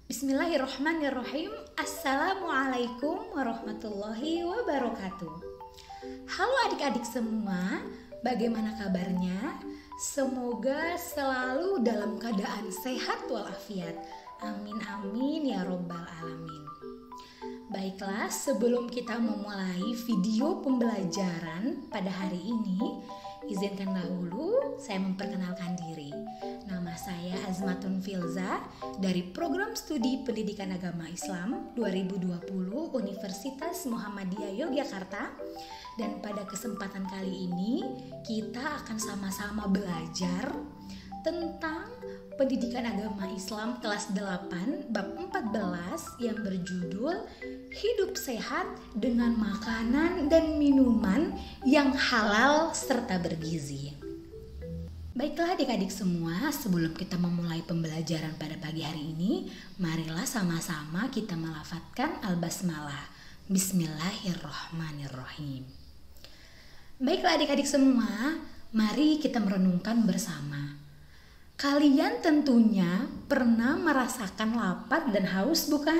Bismillahirrahmanirrahim. Assalamualaikum warahmatullahi wabarakatuh. Halo adik-adik semua, bagaimana kabarnya? Semoga selalu dalam keadaan sehat walafiat. Amin amin ya robbal alamin. Baiklah, sebelum kita memulai video pembelajaran pada hari ini, izinkan dahulu saya memperkenalkan diri. Nama saya Azmatun Filza dari Program Studi Pendidikan Agama Islam 2020 Universitas Muhammadiyah Yogyakarta. Dan pada kesempatan kali ini kita akan sama-sama belajar tentang Pendidikan Agama Islam kelas 8 bab 14 yang berjudul Hidup Sehat dengan Makanan dan Minuman yang Halal serta Bergizi. Baiklah adik-adik semua, sebelum kita memulai pembelajaran pada pagi hari ini, marilah sama-sama kita melafadzkan al-basmalah. Bismillahirrahmanirrahim. Baiklah adik-adik semua, mari kita merenungkan bersama. Kalian tentunya pernah merasakan lapar dan haus, bukan?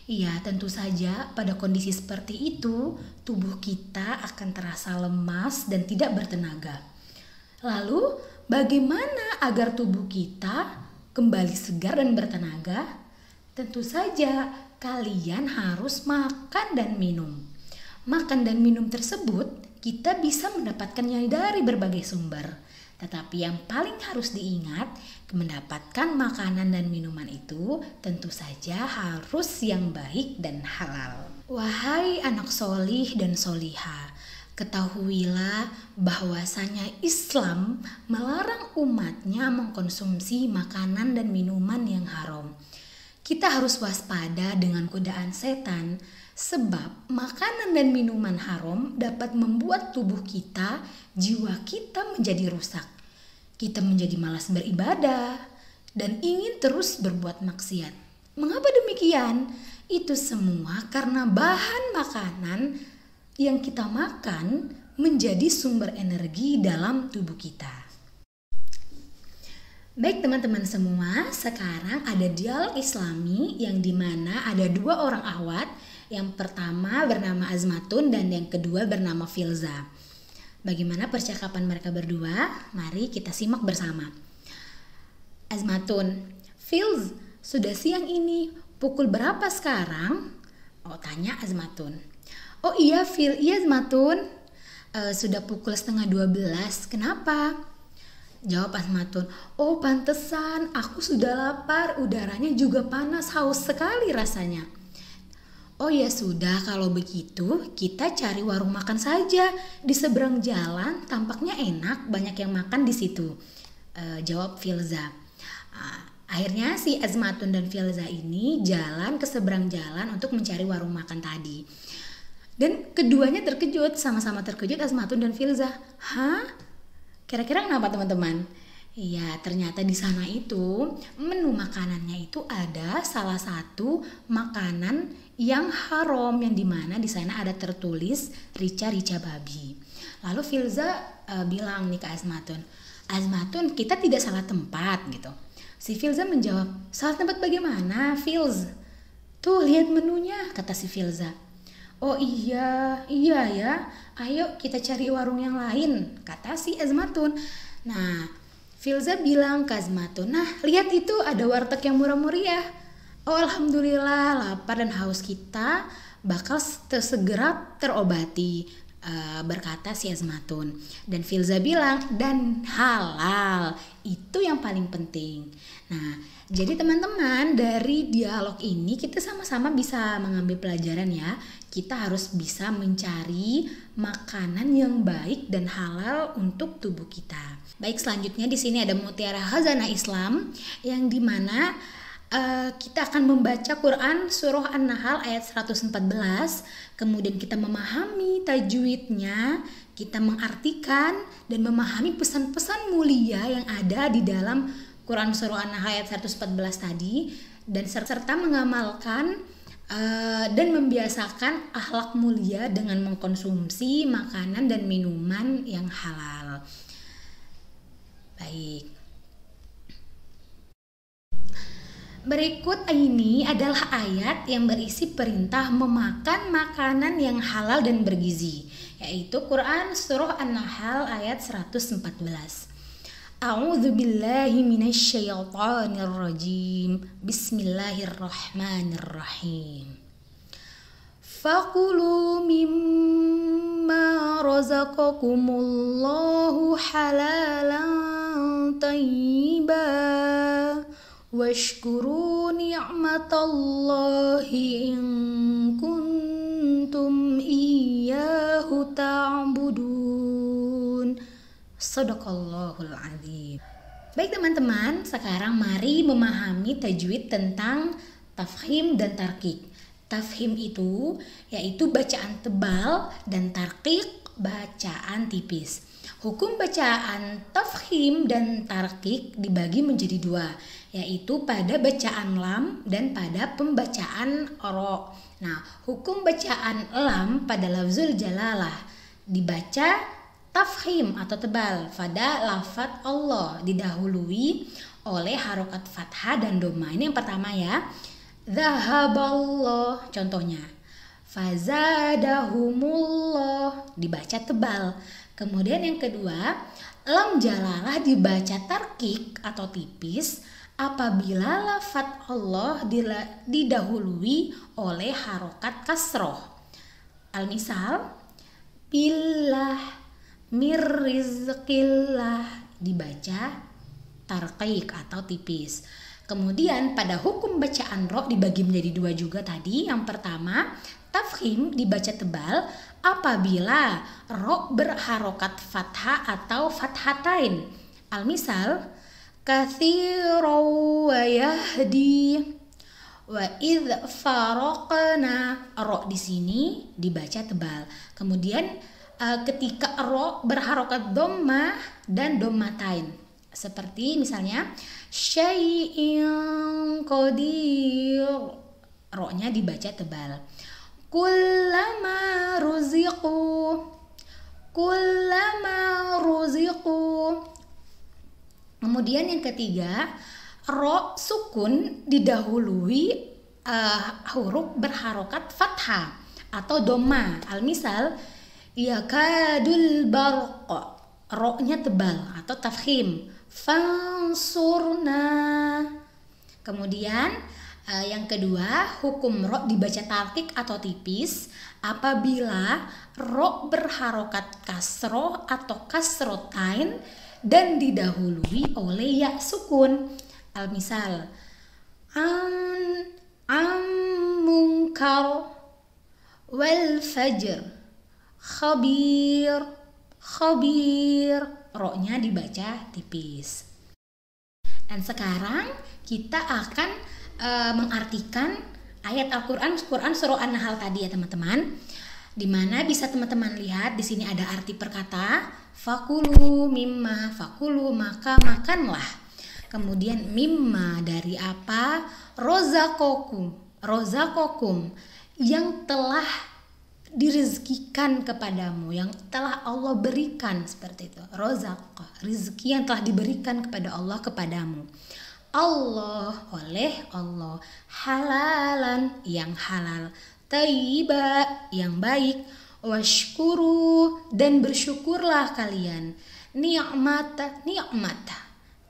Iya, tentu saja pada kondisi seperti itu, tubuh kita akan terasa lemas dan tidak bertenaga. Lalu, bagaimana agar tubuh kita kembali segar dan bertenaga? Tentu saja, kalian harus makan dan minum. Makan dan minum tersebut, kita bisa mendapatkannya dari berbagai sumber. Tetapi yang paling harus diingat, mendapatkan makanan dan minuman itu tentu saja harus yang baik dan halal. Wahai anak solih dan solihah, ketahuilah bahwasanya Islam melarang umatnya mengkonsumsi makanan dan minuman yang haram. Kita harus waspada dengan godaan setan, sebab makanan dan minuman haram dapat membuat tubuh kita, jiwa kita menjadi rusak. Kita menjadi malas beribadah dan ingin terus berbuat maksiat. Mengapa demikian? Itu semua karena bahan makanan yang kita makan menjadi sumber energi dalam tubuh kita. Baik teman-teman semua, sekarang ada dialog Islami yang dimana ada dua orang akhwat. Yang pertama bernama Azmatun dan yang kedua bernama Filza. Bagaimana percakapan mereka berdua? Mari kita simak bersama. Azmatun, Filz, sudah siang ini, pukul berapa sekarang? Oh, tanya Azmatun. Oh iya Fil, iya Azmatun, sudah pukul 11:30, kenapa? Jawab Azmatun, oh pantesan, aku sudah lapar, udaranya juga panas, haus sekali rasanya. Oh ya sudah, kalau begitu kita cari warung makan saja di seberang jalan, tampaknya enak, banyak yang makan di situ. Jawab Filza. Akhirnya si Azmatun dan Filza ini jalan ke seberang jalan untuk mencari warung makan tadi. Dan keduanya terkejut, sama-sama terkejut Azmatun dan Filza. Hah? Kira-kira kenapa teman-teman? Iya, ternyata di sana itu menu makanannya itu ada salah satu makanan yang haram, yang dimana di sana ada tertulis rica-rica babi. Lalu Filza bilang nih ke Azmatun, Azmatun, kita tidak salah tempat gitu. Si Filza menjawab, salah tempat bagaimana Filz? Tuh lihat menunya, kata si Filza. Oh iya ya, ayo kita cari warung yang lain, kata si Azmatun. Nah, Filza bilang ke Azmatun, nah lihat itu ada warteg yang murah-meriah. Oh alhamdulillah, lapar dan haus kita bakal segera terobati, berkata si Azmatun. Dan Filza bilang, dan halal, itu yang paling penting. Nah, jadi teman-teman, dari dialog ini kita sama-sama bisa mengambil pelajaran ya. Kita harus bisa mencari makanan yang baik dan halal untuk tubuh kita. Baik, selanjutnya di sini ada Mutiara Khazanah Islam yang dimana kita akan membaca Quran surah An-Nahl ayat 114, kemudian kita memahami tajwidnya, kita mengartikan dan memahami pesan-pesan mulia yang ada di dalam Quran surah An-Nahl ayat 114 tadi, dan serta mengamalkan dan membiasakan akhlak mulia dengan mengkonsumsi makanan dan minuman yang halal. Baik. Berikut ini adalah ayat yang berisi perintah memakan makanan yang halal dan bergizi, yaitu Quran Surah An-Nahl ayat 114. A'udzu billahi minasyaitonir rajim. Bismillahirrahmanirrahim. Fakulu mimma razaqakumullahu halalan tayyiba washkuru ni'matallahi in kuntum iyyahu ta'budun. Shadaqallahul azim. Baik teman-teman, sekarang mari memahami tajwid tentang tafkhim dan tarqiq. Tafkhim itu yaitu bacaan tebal dan tarqiq bacaan tipis. Hukum bacaan tafkhim dan tarqiq dibagi menjadi dua, yaitu pada bacaan lam dan pada pembacaan ro. Nah, hukum bacaan lam pada lafzul jalalah dibaca tafkhim atau tebal pada lafadz Allah, didahului oleh harokat fathah dan doma. Ini yang pertama ya. Zahaballah, contohnya. Fazadahumullah, dibaca tebal. Kemudian yang kedua, lam jalalah dibaca tarqiq atau tipis apabila lafadz Allah didahului oleh harokat kasroh. Al-misal, billah, mirrizqillah, dibaca tarqiq atau tipis. Kemudian pada hukum bacaan ro dibagi menjadi dua juga tadi. Yang pertama, tafkhim dibaca tebal apabila ro berharokat fathah atau fathatain. Al-misal, katsiran wa yahdi wa idz faraqna. Ro di sini dibaca tebal. Kemudian ketika ro berharokat dhammah dan dhammatain, seperti misalnya syai'in qadir, ro-nya dibaca tebal. Kullama ruziqu. Kemudian yang ketiga, ro sukun didahului huruf berharokat fathah atau dhamma. Al-misal, yakadul barq, ro-nya tebal atau tafkhim. Fansurna. Kemudian yang kedua, hukum ro dibaca tarqiq atau tipis apabila ro berharokat kasroh atau kasrotain dan didahului oleh ya sukun. Al-misal, munkar wal fajr, khabir, ro-nya dibaca tipis. Dan sekarang kita akan mengartikan ayat Al-Quran surah An-Nahl tadi ya teman-teman. Dimana bisa teman-teman lihat di sini ada arti perkata fakulu mimma, fakulu maka makanlah. Kemudian mimma dari apa? Rozakokum yang telah direzekikan kepadamu, yang telah Allah berikan, seperti itu. Rozaq, rezeki yang telah diberikan kepada Allah kepadamu. Allah, oleh Allah. Halalan, yang halal. Tayyiba, yang baik. Washkuru, dan bersyukurlah kalian. Ni'mat,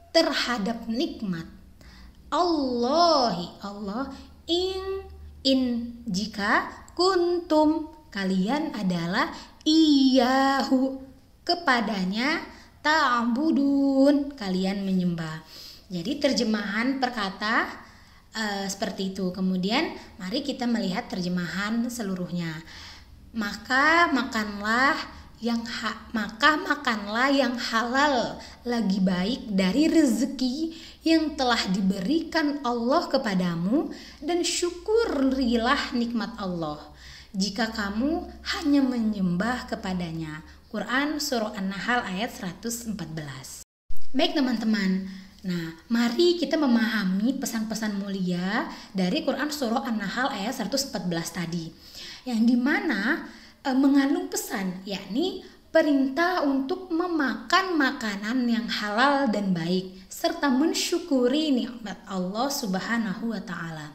terhadap nikmat. Allah, in jika kuntum, kalian adalah iyahu, kepadanya ta'budun, kalian menyembah. Jadi terjemahan perkata seperti itu. Kemudian mari kita melihat terjemahan seluruhnya. Maka makanlah yang halal lagi baik dari rezeki yang telah diberikan Allah kepadamu, dan syukurilah nikmat Allah jika kamu hanya menyembah kepadanya. Quran Surah An-Nahl ayat 114. Baik teman-teman, nah mari kita memahami pesan-pesan mulia dari Quran Surah An-Nahl ayat 114 tadi, yang dimana mengandung pesan, yakni perintah untuk memakan makanan yang halal dan baik serta mensyukuri nikmat Allah Subhanahu wa taala.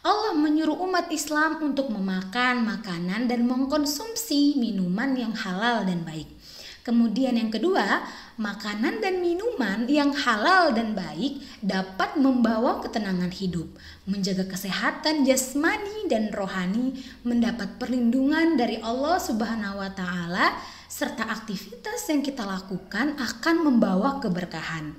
Allah menyuruh umat Islam untuk memakan makanan dan mengkonsumsi minuman yang halal dan baik. Kemudian yang kedua, makanan dan minuman yang halal dan baik dapat membawa ketenangan hidup, menjaga kesehatan jasmani dan rohani, mendapat perlindungan dari Allah Subhanahu wa taala, serta aktivitas yang kita lakukan akan membawa keberkahan.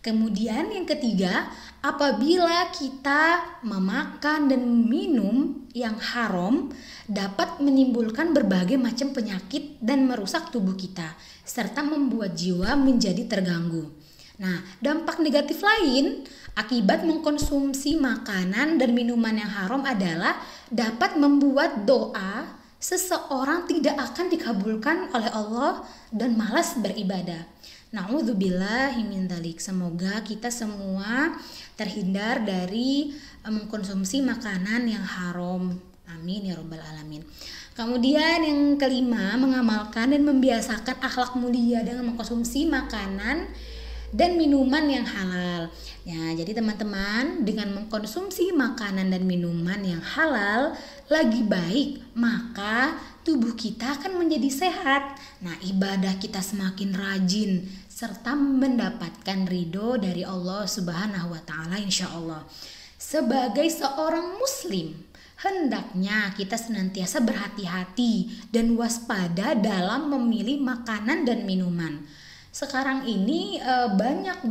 Kemudian yang ketiga, apabila kita memakan dan minum yang haram dapat menimbulkan berbagai macam penyakit dan merusak tubuh kita serta membuat jiwa menjadi terganggu. Nah, dampak negatif lain akibat mengkonsumsi makanan dan minuman yang haram adalah dapat membuat doa seseorang tidak akan dikabulkan oleh Allah dan malas beribadah. Na'udzubillahi min dzalik. Semoga kita semua terhindar dari mengkonsumsi makanan yang haram. Amin ya rabbal alamin. Kemudian yang kelima, mengamalkan dan membiasakan akhlak mulia dengan mengkonsumsi makanan dan minuman yang halal. Ya, jadi teman-teman, dengan mengkonsumsi makanan dan minuman yang halal lagi baik, maka tubuh kita akan menjadi sehat. Nah, ibadah kita semakin rajin serta mendapatkan ridho dari Allah Subhanahu wa taala insyaallah. Sebagai seorang muslim, hendaknya kita senantiasa berhati-hati dan waspada dalam memilih makanan dan minuman. Sekarang ini banyak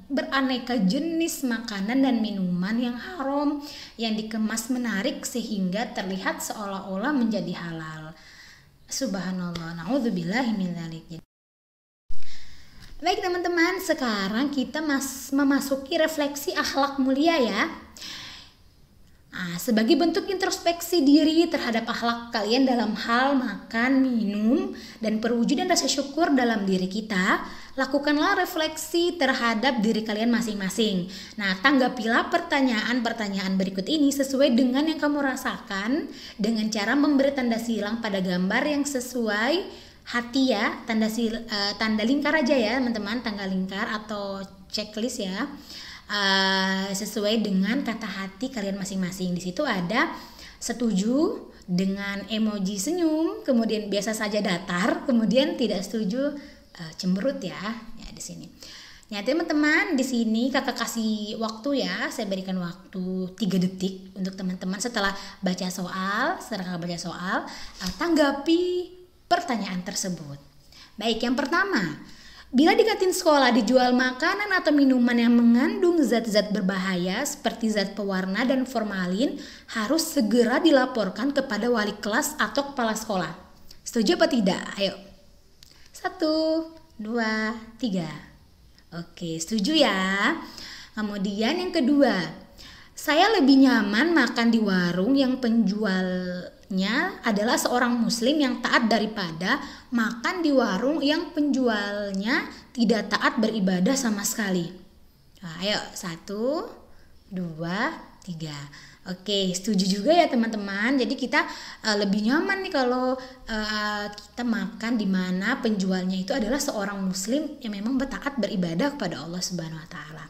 beraneka jenis makanan dan minuman yang haram yang dikemas menarik sehingga terlihat seolah-olah menjadi halal. Subhanallah, na'udzubillahi min dzalik. Baik teman-teman, sekarang kita memasuki refleksi akhlak mulia ya. Nah, sebagai bentuk introspeksi diri terhadap akhlak kalian dalam hal makan, minum, dan perwujudan rasa syukur dalam diri kita, lakukanlah refleksi terhadap diri kalian masing-masing. Nah, tanggapilah pertanyaan-pertanyaan berikut ini sesuai dengan yang kamu rasakan dengan cara memberi tanda silang pada gambar yang sesuai hati ya, tanda lingkar aja ya teman-teman, tanda lingkar atau checklist ya. Sesuai dengan kata hati kalian masing-masing. Di situ ada setuju dengan emoji senyum, kemudian biasa saja datar, kemudian tidak setuju cemberut ya. Ya di sini. Ya teman-teman, di sini kakak kasih waktu ya. Saya berikan waktu 3 detik untuk teman-teman setelah baca soal, tanggapi pertanyaan tersebut. Baik, yang pertama, bila di kantin sekolah dijual makanan atau minuman yang mengandung zat-zat berbahaya seperti zat pewarna dan formalin, harus segera dilaporkan kepada wali kelas atau kepala sekolah. Setuju apa tidak? Ayo. 1, 2, 3. Oke, setuju ya. Kemudian yang kedua, saya lebih nyaman makan di warung yang penjualnya adalah seorang muslim yang taat daripada makan di warung yang penjualnya tidak taat beribadah sama sekali. Nah, ayo 1, 2, 3. Oke, setuju juga ya teman-teman. Jadi kita lebih nyaman nih kalau kita makan di mana penjualnya itu adalah seorang muslim yang memang bertaat beribadah kepada Allah Subhanahu wa taala.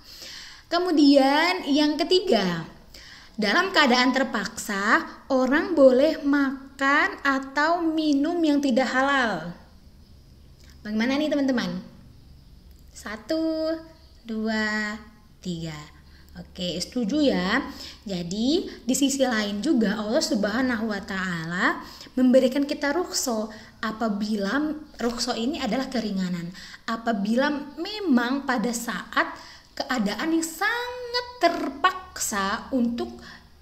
Kemudian yang ketiga, dalam keadaan terpaksa, orang boleh makan atau minum yang tidak halal. Bagaimana nih teman-teman? 1, 2, 3. Oke, setuju ya. Jadi di sisi lain juga Allah Subhanahu wa taala memberikan kita rukhsah apabila rukhsah ini adalah keringanan. Apabila memang pada saat keadaan yang sangat terpaksa untuk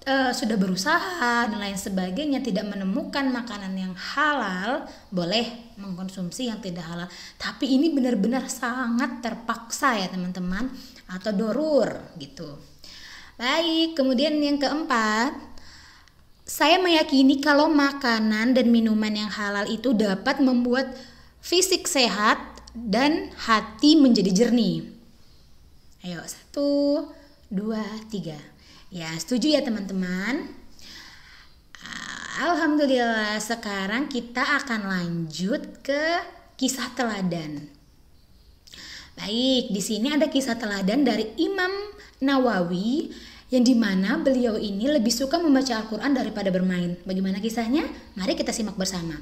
sudah berusaha dan lain sebagainya tidak menemukan makanan yang halal, boleh mengkonsumsi yang tidak halal. Tapi ini benar-benar sangat terpaksa ya teman-teman, atau dorur gitu. Baik, kemudian yang keempat, saya meyakini kalau makanan dan minuman yang halal itu dapat membuat fisik sehat dan hati menjadi jernih. Ayo 1, 2, 3. Ya, setuju ya teman-teman. Alhamdulillah, sekarang kita akan lanjut ke kisah teladan. Baik, di sini ada kisah teladan dari Imam Nawawi yang dimana beliau ini lebih suka membaca Al-Quran daripada bermain. Bagaimana kisahnya? Mari kita simak bersama.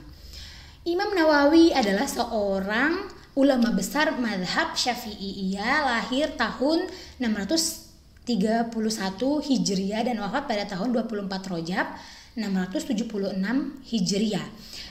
Imam Nawawi adalah seorang ulama besar mazhab Syafi'i. Ia lahir tahun 631 Hijriah dan wafat pada tahun 24 Rajab 676 Hijriah.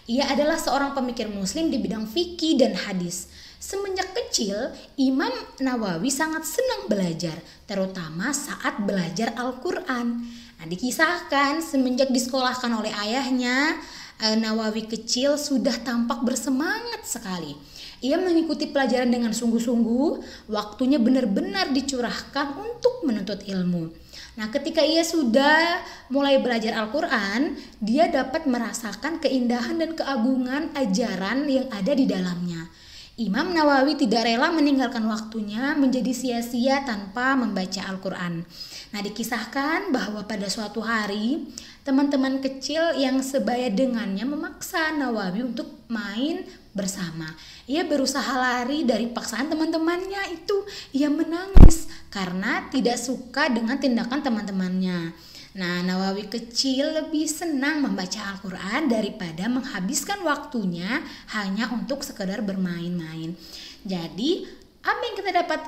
Ia adalah seorang pemikir muslim di bidang fikih dan hadis. Semenjak kecil, Imam Nawawi sangat senang belajar, terutama saat belajar Al-Quran. Nah, dikisahkan semenjak disekolahkan oleh ayahnya, Nawawi kecil sudah tampak bersemangat sekali. Ia mengikuti pelajaran dengan sungguh-sungguh, waktunya benar-benar dicurahkan untuk menuntut ilmu. Nah, ketika ia sudah mulai belajar Al-Quran, dia dapat merasakan keindahan dan keagungan ajaran yang ada di dalamnya. Imam Nawawi tidak rela meninggalkan waktunya menjadi sia-sia tanpa membaca Al-Quran. Nah, dikisahkan bahwa pada suatu hari, teman-teman kecil yang sebaya dengannya memaksa Nawawi untuk main bersama. Ia berusaha lari dari paksaan teman-temannya itu. Ia menangis karena tidak suka dengan tindakan teman-temannya. Nah, Nawawi kecil lebih senang membaca Al-Quran daripada menghabiskan waktunya hanya untuk sekedar bermain-main. Jadi, apa yang kita dapat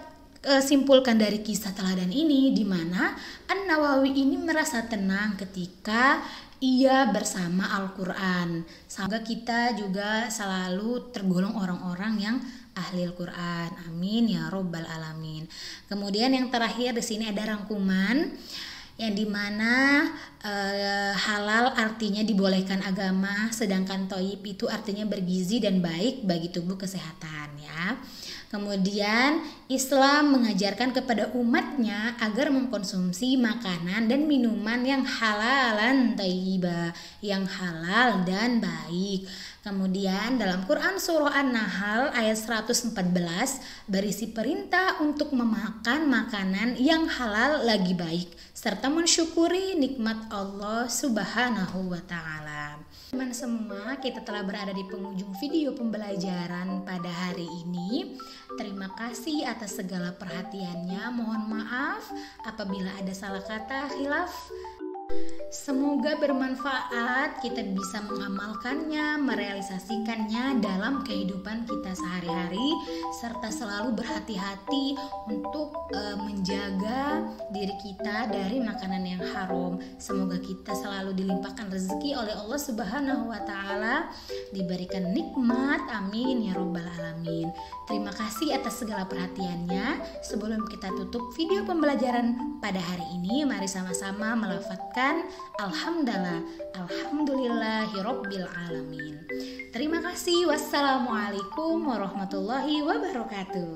simpulkan dari kisah teladan ini, di mana An-Nawawi ini merasa tenang ketika ia bersama Al-Quran. Semoga kita juga selalu tergolong orang-orang yang ahli Al-Quran. Amin ya robbal alamin. Kemudian yang terakhir di sini ada rangkuman yang dimana halal artinya dibolehkan agama, sedangkan thayyib itu artinya bergizi dan baik bagi tubuh kesehatan ya. Kemudian Islam mengajarkan kepada umatnya agar mengkonsumsi makanan dan minuman yang halalan thayyiba, yang halal dan baik. Kemudian dalam Quran surah An-Nahl ayat 114 berisi perintah untuk memakan makanan yang halal lagi baik serta mensyukuri nikmat Allah Subhanahu wa taala. Teman semua, kita telah berada di penghujung video pembelajaran pada hari ini. Terima kasih atas segala perhatiannya. Mohon maaf apabila ada salah kata, khilaf. Semoga bermanfaat, kita bisa mengamalkannya, merealisasikannya dalam kehidupan kita sehari-hari, serta selalu berhati-hati untuk menjaga diri kita dari makanan yang haram. Semoga kita selalu dilimpahkan rezeki oleh Allah Subhanahu wa taala, diberikan nikmat, amin ya robbal alamin. Terima kasih atas segala perhatiannya. Sebelum kita tutup video pembelajaran pada hari ini, mari sama-sama melafadzkan alhamdulillah, alhamdulillahirabbil alamin. Terima kasih. Wassalamualaikum warahmatullahi wabarakatuh.